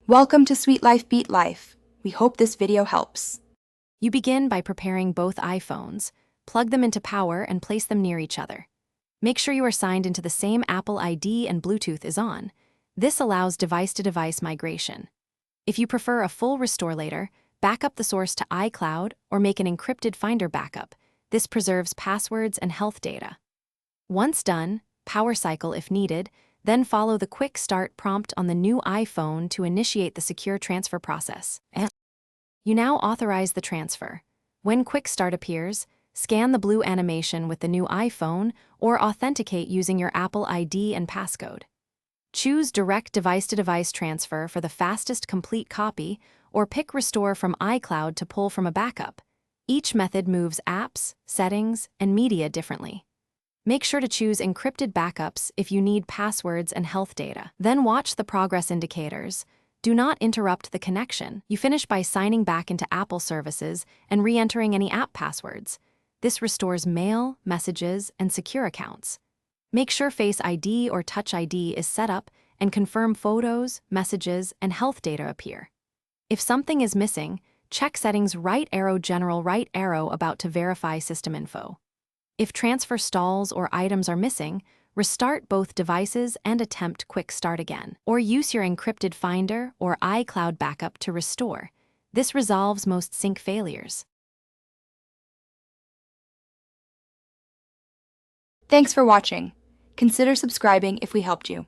Welcome to Sweet Life Beat Life. We hope this video helps. You begin by preparing both iPhones, plug them into power and place them near each other. Make sure you are signed into the same Apple ID and Bluetooth is on. This allows device-to-device migration. If you prefer a full restore later, back up the source to iCloud or make an encrypted Finder backup. This preserves passwords and health data. Once done, power cycle if needed, then follow the quick start prompt on the new iPhone to initiate the secure transfer process. You now authorize the transfer. When quick start appears, scan the blue animation with the new iPhone or authenticate using your Apple ID and passcode. Choose direct device-to-device transfer for the fastest complete copy or pick restore from iCloud to pull from a backup. Each method moves apps, settings, and media differently. Make sure to choose encrypted backups if you need passwords and health data. Then watch the progress indicators. Do not interrupt the connection. You finish by signing back into Apple services and re-entering any app passwords. This restores mail, messages, and secure accounts. Make sure Face ID or Touch ID is set up and confirm photos, messages, and health data appear. If something is missing, check settings right arrow general right arrow about to verify system info. If transfer stalls or items are missing, restart both devices and attempt quick start again. Or use your encrypted Finder or iCloud backup to restore. This resolves most sync failures. Thanks for watching. Consider subscribing if we helped you.